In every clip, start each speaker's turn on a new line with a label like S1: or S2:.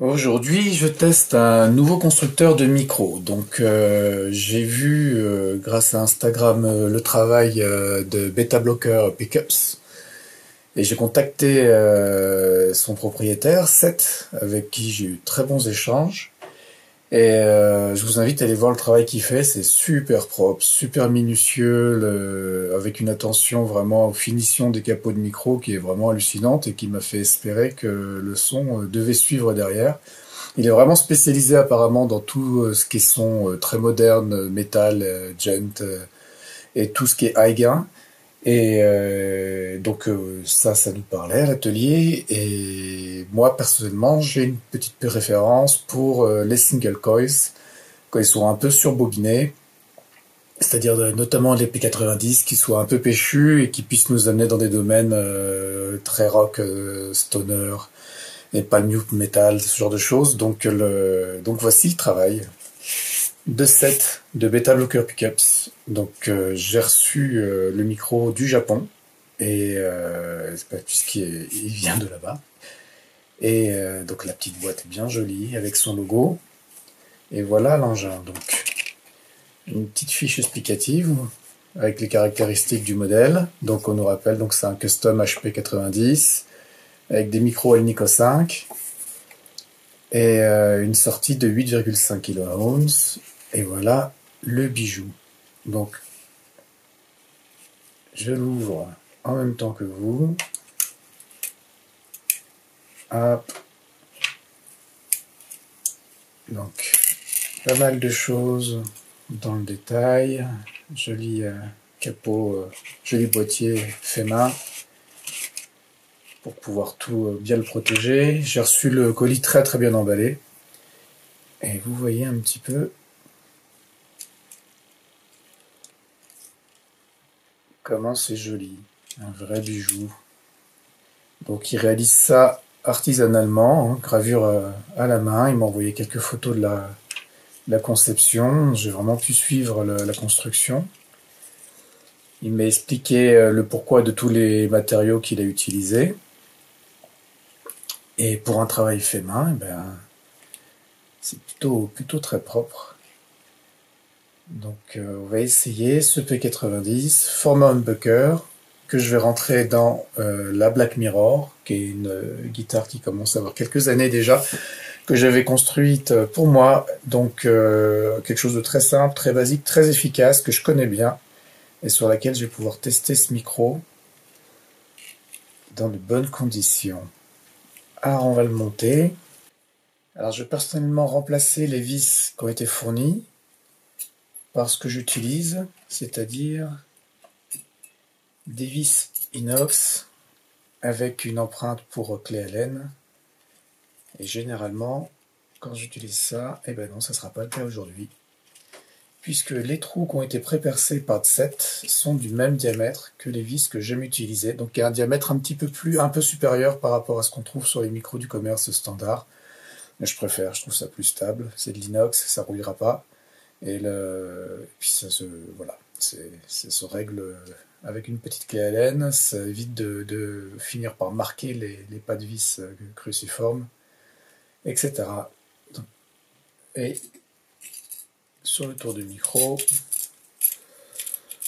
S1: Aujourd'hui, je teste un nouveau constructeur de micros. Donc, j'ai vu, grâce à Instagram, le travail de Beta Blocker Pickups. Et j'ai contacté son propriétaire, Seth, avec qui j'ai eu très bons échanges. Et je vous invite à aller voir le travail qu'il fait. C'est super propre, super minutieux, avec une attention vraiment aux finitions des capots de micro qui est vraiment hallucinante et qui m'a fait espérer que le son devait suivre derrière. Il est vraiment spécialisé apparemment dans tout ce qui est son très moderne, métal, gent, et tout ce qui est high gain. Et donc ça nous parlait à l'atelier. Et moi personnellement, j'ai une petite référence pour les single coils quand ils sont un peu surbobinés, c'est-à-dire notamment les P90 qui soient un peu péchus et qui puissent nous amener dans des domaines très rock, stoner et pas new metal, ce genre de choses. Donc voici le travail de set de Beta Blocker Pickups. Donc j'ai reçu le micro du Japon et puisqu'il vient de là-bas. Et donc la petite boîte est bien jolie avec son logo. Et voilà l'engin. Donc une petite fiche explicative avec les caractéristiques du modèle. Donc on nous rappelle, donc c'est un custom HP90 avec des micros Alnico 5 et une sortie de 8,5 kHz. Et voilà le bijou. Donc je l'ouvre en même temps que vous. Hop. Donc pas mal de choses dans le détail. Joli capot, joli boîtier fait main pour pouvoir tout bien le protéger. J'ai reçu le colis très très bien emballé. Et vous voyez un petit peu comment c'est joli. Un vrai bijou. Donc il réalise ça artisanalement, hein, gravure à la main. Il m'a envoyé quelques photos de la conception. J'ai vraiment pu suivre la construction. Il m'a expliqué le pourquoi de tous les matériaux qu'il a utilisés. Et pour un travail fait main, eh ben, c'est plutôt très propre. Donc on va essayer ce P90 format humbucker que je vais rentrer dans la Black Mirror, qui est une guitare qui commence à avoir quelques années déjà, que j'avais construite pour moi. Donc quelque chose de très simple, très basique, très efficace, que je connais bien et sur laquelle je vais pouvoir tester ce micro dans de bonnes conditions. Alors on va le monter. Alors je vais personnellement remplacer les vis qui ont été fournies par ce que j'utilise, c'est-à-dire des vis inox avec une empreinte pour clé Allen. Et généralement, quand j'utilise ça, eh ben non, ça ne sera pas le cas aujourd'hui, puisque les trous qui ont été pré-percés par Set sont du même diamètre que les vis que j'aime utiliser, donc il y a un diamètre un peu supérieur par rapport à ce qu'on trouve sur les micros du commerce standard. Mais je préfère, je trouve ça plus stable, c'est de l'inox, ça ne rouillera pas. Et puis voilà, ça se règle avec une petite clé Allen, ça évite de finir par marquer les pas de vis cruciformes, etc. Et sur le tour du micro,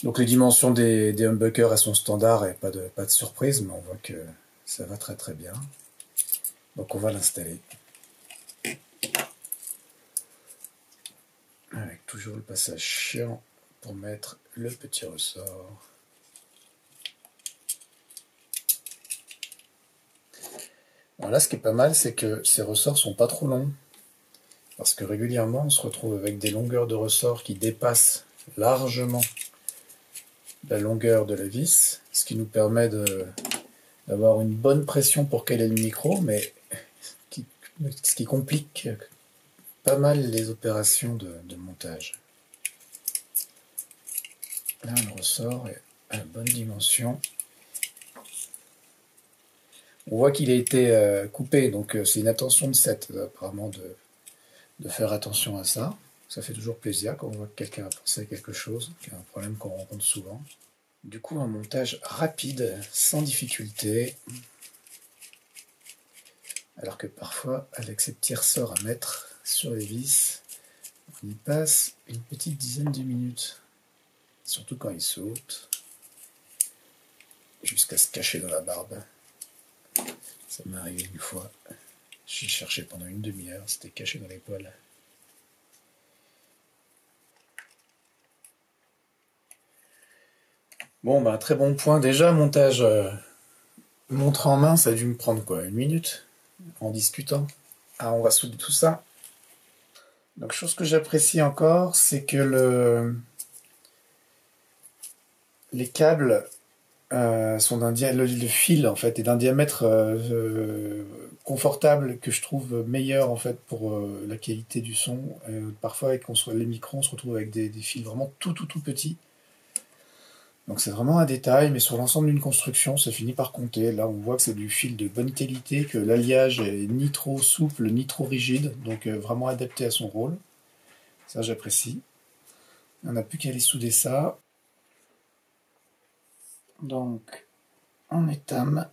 S1: donc les dimensions des humbuckers elles sont standards et pas de surprise, mais on voit que ça va très très bien. Donc on va l'installer. Avec toujours le passage chiant pour mettre le petit ressort. Alors là, ce qui est pas mal, c'est que ces ressorts sont pas trop longs. Parce que régulièrement, on se retrouve avec des longueurs de ressorts qui dépassent largement la longueur de la vis, ce qui nous permet d'avoir une bonne pression pour caler le micro, mais ce qui complique pas mal les opérations de montage. Là, le ressort est à la bonne dimension. On voit qu'il a été coupé, donc c'est une attention de Set, apparemment, de faire attention à ça. Ça fait toujours plaisir quand on voit que quelqu'un a pensé à quelque chose, qui est un problème qu'on rencontre souvent. Du coup, un montage rapide, sans difficulté, Alors que parfois, avec ces petits ressorts à mettre sur les vis, on y passe une petite dizaine de minutes. Surtout quand ils sautent, jusqu'à se cacher dans la barbe. Ça m'est arrivé une fois. J'ai cherché pendant une demi-heure, c'était caché dans les poils. Bon, bah, très bon point. Déjà, montage montre en main, ça a dû me prendre quoi, une minute en discutant. Ah, on va souder tout ça. Donc, chose que j'apprécie encore, c'est que les câbles sont le fil en fait est d'un diamètre confortable que je trouve meilleur en fait pour la qualité du son. Parfois, avec les micros, on se retrouve avec des fils vraiment tout petits. Donc c'est vraiment un détail, mais sur l'ensemble d'une construction, ça finit par compter. Là, on voit que c'est du fil de bonne qualité, que l'alliage est ni trop souple, ni trop rigide, donc vraiment adapté à son rôle. Ça, j'apprécie. On n'a plus qu'à aller souder ça. Donc, on étame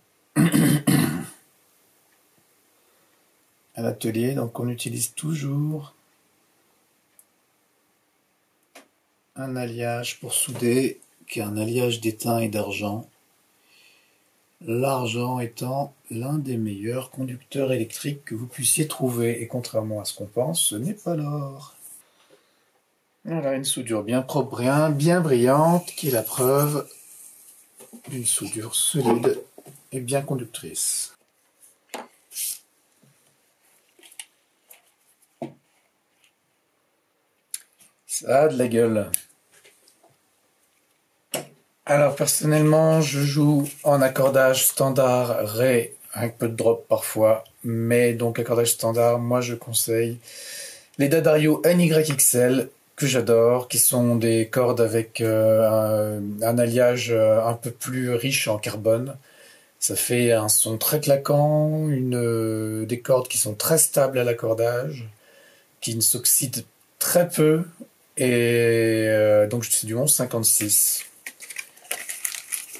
S1: à l'atelier, donc on utilise toujours un alliage pour souder, qui est un alliage d'étain et d'argent. L'argent étant l'un des meilleurs conducteurs électriques que vous puissiez trouver, et contrairement à ce qu'on pense, ce n'est pas l'or. Voilà, une soudure bien propre, bien brillante, qui est la preuve d'une soudure solide et bien conductrice. Ça a de la gueule. Alors personnellement, je joue en accordage standard Ré, avec peu de drop parfois, mais donc accordage standard, moi je conseille les D'Addario NYXL, que j'adore, qui sont des cordes avec un alliage un peu plus riche en carbone. Ça fait un son très claquant, des cordes qui sont très stables à l'accordage, qui ne s'oxydent très peu, et donc c'est du 11,56.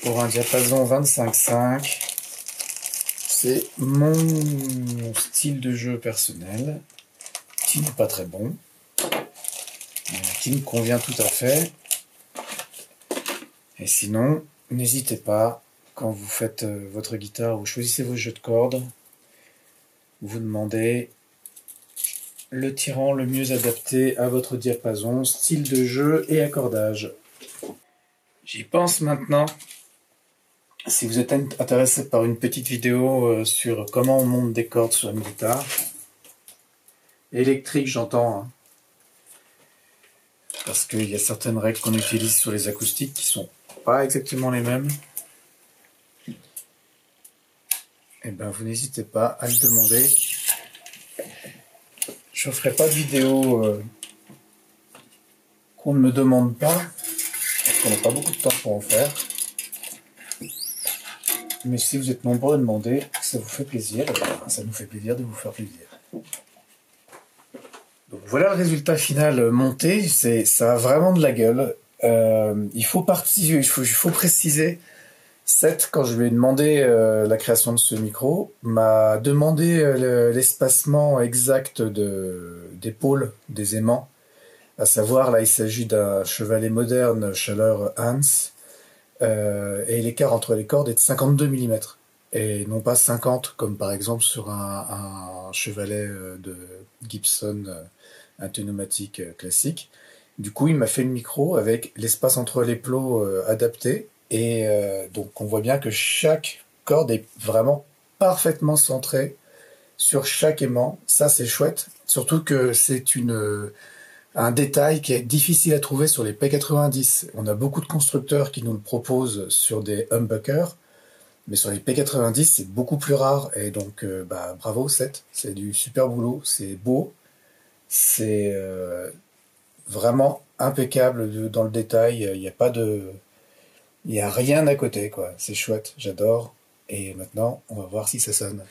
S1: Pour un diapason 25,5, c'est mon style de jeu personnel, qui n'est pas très bon, qui me convient tout à fait. Et sinon, n'hésitez pas, quand vous faites votre guitare, vous choisissez vos jeux de cordes, vous demandez le tyran le mieux adapté à votre diapason, style de jeu et accordage. J'y pense maintenant. Si vous êtes intéressé par une petite vidéo sur comment on monte des cordes sur une guitare, électrique j'entends, hein, parce qu'il y a certaines règles qu'on utilise sur les acoustiques qui sont pas exactement les mêmes, et ben vous n'hésitez pas à le demander. Je ne ferai pas de vidéo qu'on ne me demande pas, parce qu'on n'a pas beaucoup de temps pour en faire. Mais si vous êtes nombreux à demander, ça vous fait plaisir, ça nous fait plaisir de vous faire plaisir. Donc voilà le résultat final monté, ça a vraiment de la gueule. Il faut préciser, Seth, quand je lui ai demandé la création de ce micro, m'a demandé l'espacement exact des pôles, des aimants. À savoir, là il s'agit d'un chevalet moderne chaleur Hans, et l'écart entre les cordes est de 52 mm, et non pas 50 comme par exemple sur un chevalet de Gibson, un pneumatique classique. Du coup, il m'a fait le micro avec l'espace entre les plots adapté, et donc on voit bien que chaque corde est vraiment parfaitement centrée sur chaque aimant. Ça c'est chouette, surtout que c'est un détail qui est difficile à trouver sur les P90. On a beaucoup de constructeurs qui nous le proposent sur des humbuckers, mais sur les P90 c'est beaucoup plus rare, et donc bravo Seth, c'est du super boulot, c'est beau, c'est vraiment impeccable dans le détail, il n'y a rien à côté, quoi. C'est chouette, j'adore, et maintenant on va voir si ça sonne.